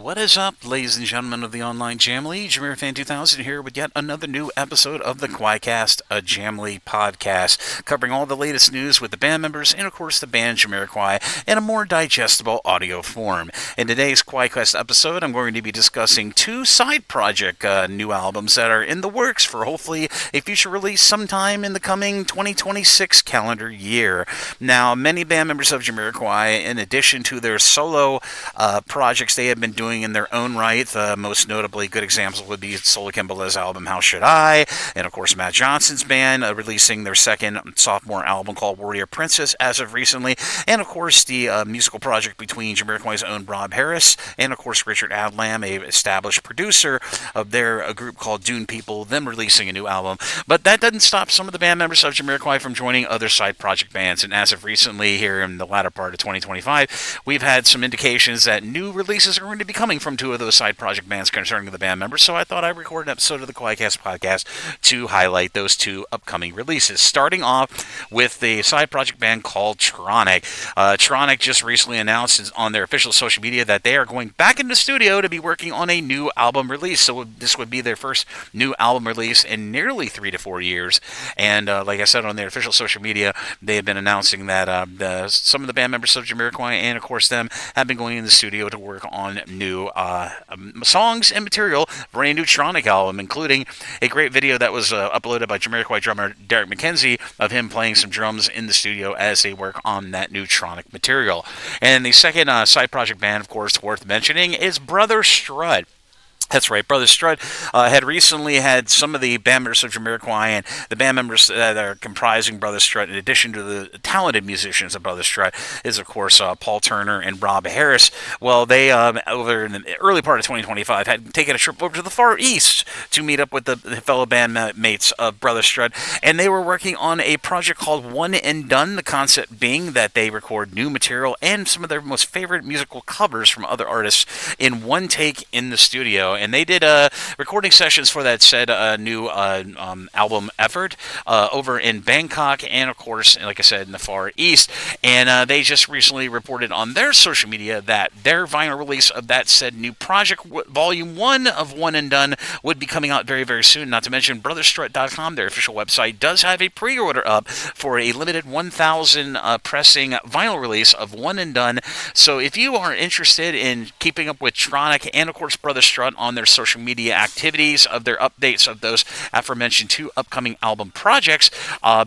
What is up, ladies and gentlemen of the online Jamily? Jamiroquai-2000 here with yet another new episode of the QUAICast, a Jamily podcast, covering all the latest news with the band members and, of course, the band Jamiroquai in a more digestible audio form. In today's QUAICast episode, I'm going to be discussing two side project new albums that are in the works for hopefully a future release sometime in the coming 2026 calendar year. Now, many band members of Jamiroquai, in addition to their solo projects they have been doing in their own right. Most notably, good examples would be Sola Kimbala's album How Should I, and of course Matt Johnson's band releasing their second sophomore album called Warrior Princess as of recently, and of course the musical project between Jamiroquai's own Rob Harris and of course Richard Adlam, a established producer of their group called Dune People, them releasing a new album. But that doesn't stop some of the band members of Jamiroquai from joining other side project bands, and as of recently, here in the latter part of 2025, we've had some indications that new releases are going to be coming from two of those side project bands concerning the band members, so I thought I'd record an episode of the QUAICast podcast to highlight those two upcoming releases. Starting off with the side project band called TRIONIQ. TRIONIQ just recently announced on their official social media that they are going back into the studio to be working on a new album release, so this would be their first new album release in nearly 3 to 4 years, and like I said on their official social media, they have been announcing that some of the band members of Jamiroquai and of course them have been going in the studio to work on new songs and material for a new TRIONIQ album, including a great video that was uploaded by Jamiroquai drummer Derek McKenzie of him playing some drums in the studio as they work on that new TRIONIQ material. And the second side project band, of course, worth mentioning is Brother Strut. That's right. Brother Strut had recently had some of the band members of Jamiroquai and the band members that are comprising Brother Strut, in addition to the talented musicians of Brother Strut, is, of course, Paul Turner and Rob Harris. Well, they, over in the early part of 2025, had taken a trip over to the Far East to meet up with the fellow bandmates of Brother Strut, and they were working on a project called One and Done, the concept being that they record new material and some of their most favorite musical covers from other artists in one take in the studio. And they did recording sessions for that said new album effort over in Bangkok and, of course, like I said, in the Far East. And they just recently reported on their social media that their vinyl release of that said new project, Volume 1 of One and Done, would be coming out very, very soon. Not to mention, brotherstrut.com, their official website, does have a pre-order up for a limited 1,000 pressing vinyl release of One and Done. So if you are interested in keeping up with TRIONIQ and, of course, Brother Strut on their social media activities, of their updates of those aforementioned two upcoming album projects,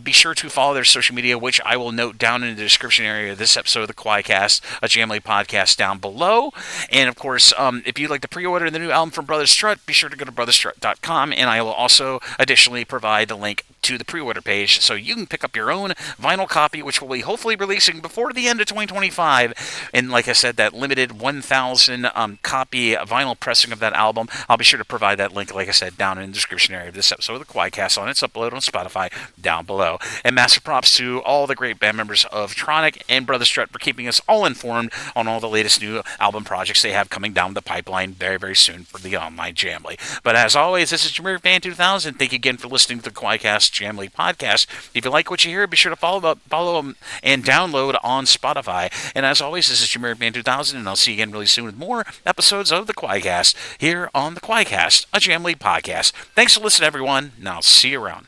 be sure to follow their social media, which I will note down in the description area of this episode of the QUAICast, a JAMILY podcast, down below. And of course, if you'd like to pre-order the new album from Brother Strut, be sure to go to brotherstrut.com, and I will also additionally provide the link to the pre-order page so you can pick up your own vinyl copy, which will be hopefully releasing before the end of 2025. And like I said, that limited 1,000 copy vinyl pressing of that album, I'll be sure to provide that link, like I said, down in the description area of this episode of the QUAICast on its upload on Spotify down below. And massive props to all the great band members of TRIONIQ and Brother Strut for keeping us all informed on all the latest new album projects they have coming down the pipeline very, very soon for the online Jamily. But as always, this is Jamiroquai-2000. Thank you again for listening to the QUAICast JAMILY podcast. If you like what you hear, be sure to follow them and download on Spotify. And as always, this is Jamiroquai-2000, and I'll see you again really soon with more episodes of the QUAICast here on the QUAICast, a JAMILY podcast. Thanks for listening, everyone, and I'll see you around.